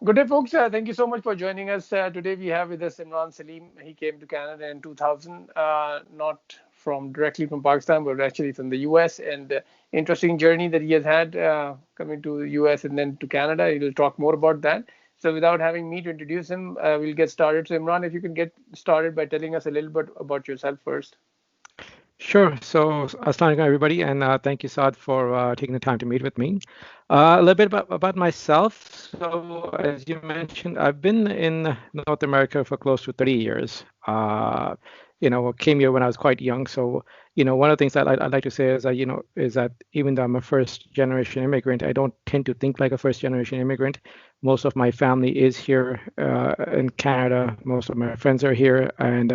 Good day, folks. Thank you so much for joining us. Today we have with us Imran Saleem. He came to Canada in 2000, not from directly from Pakistan, but actually from the US. And interesting journey that he has had coming to the US and then to Canada. He will talk more about that. So without having me to introduce him, we'll get started. So Imran, if you can get started by telling us a little bit about yourself first. Sure. So, assalamu alaikum, everybody, and thank you, Saad, for taking the time to meet with me. A little bit about myself. So, as you mentioned, I've been in North America for close to 30 years. Came here when I was quite young. So, one of the things that I'd like to say is that, is that even though I'm a first generation immigrant, I don't tend to think like a first generation immigrant. Most of my family is here in Canada. Most of my friends are here, and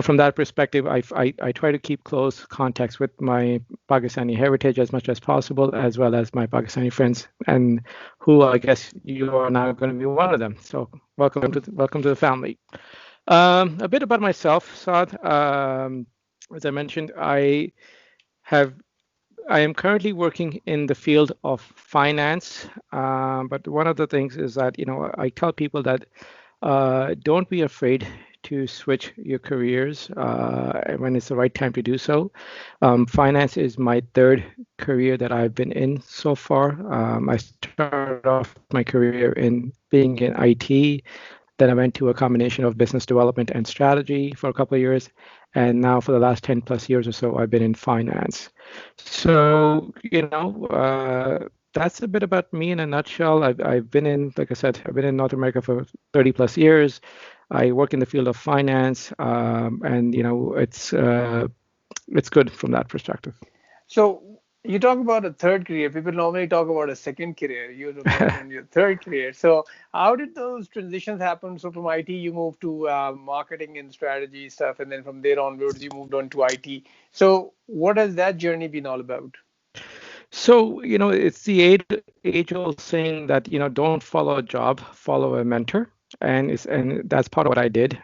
from that perspective, I try to keep close contacts with my Pakistani heritage as much as possible, as well as my Pakistani friends, and who I guess you are now going to be one of them. So welcome to the family. A bit about myself, Saad. As I mentioned, have I am currently working in the field of finance, but one of the things is that I tell people that don't be afraid to switch your careers when it's the right time to do so. Finance is my third career that I've been in so far. I started off my career in being in IT. Then I went to a combination of business development and strategy for a couple of years. And now for the last 10 plus years or so, I've been in finance. So, that's a bit about me in a nutshell. I've been in, like I said, I've been in North America for 30 plus years. I work in the field of finance, and it's good from that perspective. So you talk about a third career. People normally talk about a second career. You're about in your third career. So how did those transitions happen? So from IT, you moved to marketing and strategy stuff, and then from there onwards, you moved on to IT. So what has that journey been all about? So, it's the age-old saying that, don't follow a job, follow a mentor. And that's part of what I did,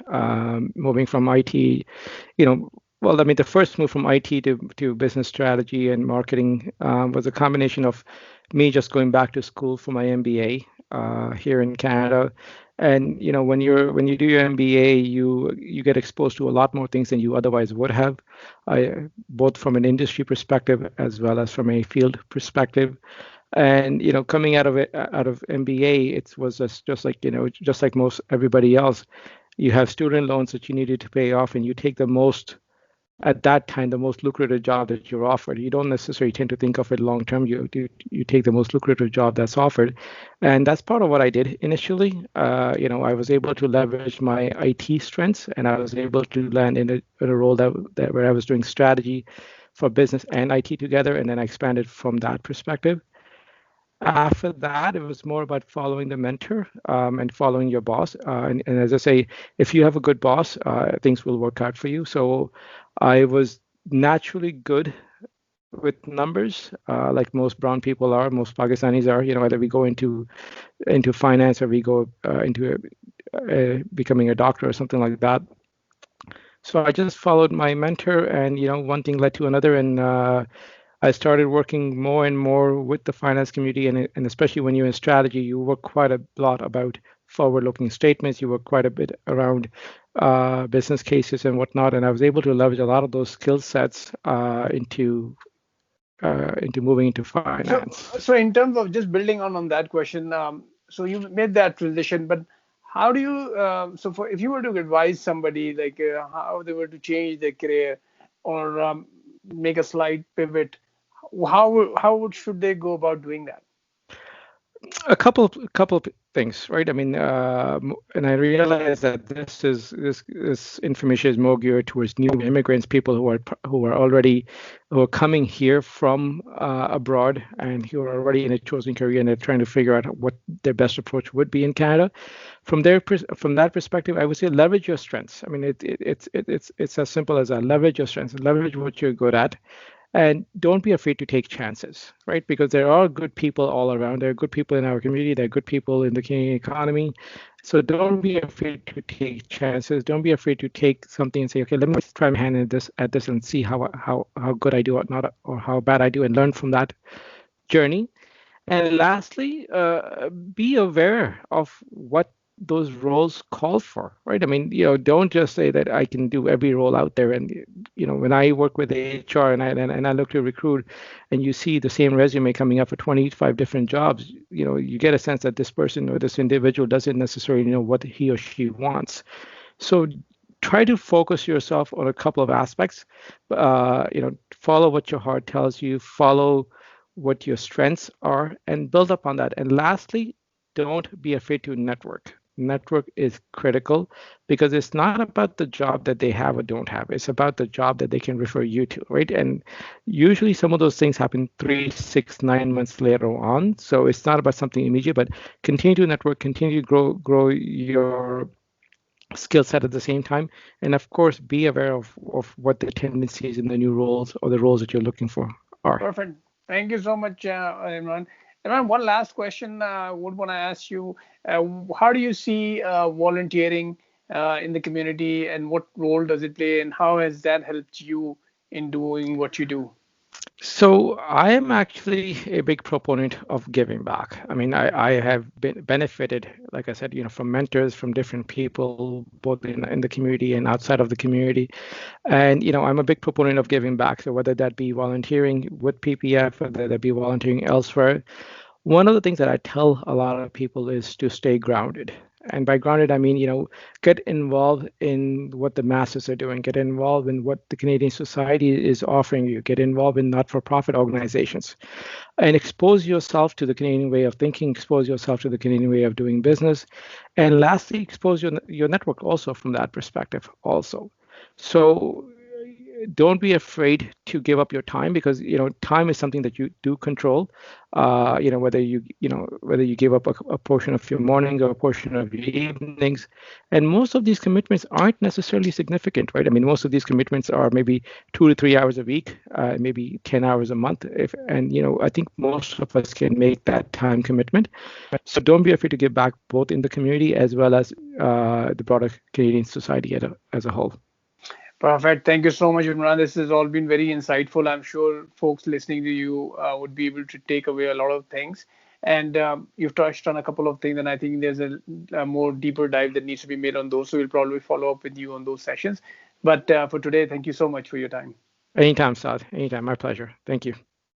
moving from IT, well, I mean, the first move from IT to business strategy and marketing was a combination of me just going back to school for my MBA here in Canada. And when you do your MBA, you get exposed to a lot more things than you otherwise would have, both from an industry perspective as well as from a field perspective. And coming out of MBA, it was just like just like most everybody else, you have student loans that you needed to pay off, and you take the most at that time the most lucrative job that you're offered. You don't necessarily tend to think of it long term. You take the most lucrative job that's offered, and that's part of what I did initially. I was able to leverage my IT strengths, and I was able to land in a role that where I was doing strategy for business and IT together, and then I expanded from that perspective. After that, it was more about following the mentor and following your boss. And as I say, if you have a good boss, things will work out for you. So I was naturally good with numbers, like most brown people are, most Pakistanis are. Whether we go into finance or we go into becoming a doctor or something like that. So I just followed my mentor, and one thing led to another, and I started working more and more with the finance community, and especially when you're in strategy, you work quite a lot about forward-looking statements. You work quite a bit around business cases and whatnot, and I was able to leverage a lot of those skill sets into moving into So, finance. so in terms of just building on that question, so you made that transition, but how do you, so for if you were to advise somebody like how they were to change their career or make a slight pivot, should they go about doing that? A couple of things, right? I mean, and I realize that this information is more geared towards new immigrants, people who are coming here from abroad and who are already in a chosen career, and they're trying to figure out what their best approach would be in Canada. From that perspective, I would say leverage your strengths. I mean, it's as simple as that. Leverage your strengths, leverage what you're good at, and don't be afraid to take chances, right? Because there are good people all around. There are good people in our community. There are good people in the Canadian economy. So don't be afraid to take chances. Don't be afraid to take something and say, okay, let me try my hand at this and see how good I do or not, or how bad I do, and learn from that journey. And lastly, be aware of what those roles call for, right? I mean, don't just say that I can do every role out there. And when I work with HR and I look to recruit, and you see the same resume coming up for 25 different jobs, you get a sense that this person or this individual doesn't necessarily know what he or she wants. So try to focus yourself on a couple of aspects. Follow what your heart tells you, follow what your strengths are, and build up on that. And lastly, don't be afraid to network. Network is critical because it's not about the job that they have or don't have. It's about the job that they can refer you to, right? And usually some of those things happen 3, 6, 9 months later on. So it's not about something immediate, but continue to network, continue to grow your skill set at the same time, and of course be aware of what the tendencies in the new roles or the roles that you're looking for are. Perfect. Thank you so much, Imran. Imran, one last question I would want to ask you. How do you see volunteering in the community, and what role does it play, and how has that helped you in doing what you do? So I am actually a big proponent of giving back. I mean, I have been benefited, like I said, from mentors, from different people, both in the community and outside of the community. And, I'm a big proponent of giving back. So whether that be volunteering with PPF, whether that be volunteering elsewhere, one of the things that I tell a lot of people is to stay grounded. And by grounded, I mean, get involved in what the masses are doing, get involved in what the Canadian society is offering you, get involved in not for profit organizations, and expose yourself to the Canadian way of thinking, expose yourself to the Canadian way of doing business. And lastly, expose your network also from that perspective, also. So don't be afraid to give up your time because time is something that you do control. Whether you give up a portion of your morning or a portion of your evenings, and most of these commitments aren't necessarily significant, right? I mean, most of these commitments are maybe 2 to 3 hours a week, maybe 10 hours a month. If and I think most of us can make that time commitment. So don't be afraid to give back both in the community as well as the broader Canadian society as a whole. Perfect. Thank you so much, Imran. This has all been very insightful. I'm sure folks listening to you would be able to take away a lot of things. And you've touched on a couple of things, and I think there's a more deeper dive that needs to be made on those. So we'll probably follow up with you on those sessions. But for today, thank you so much for your time. Anytime, Saad. Anytime. My pleasure. Thank you.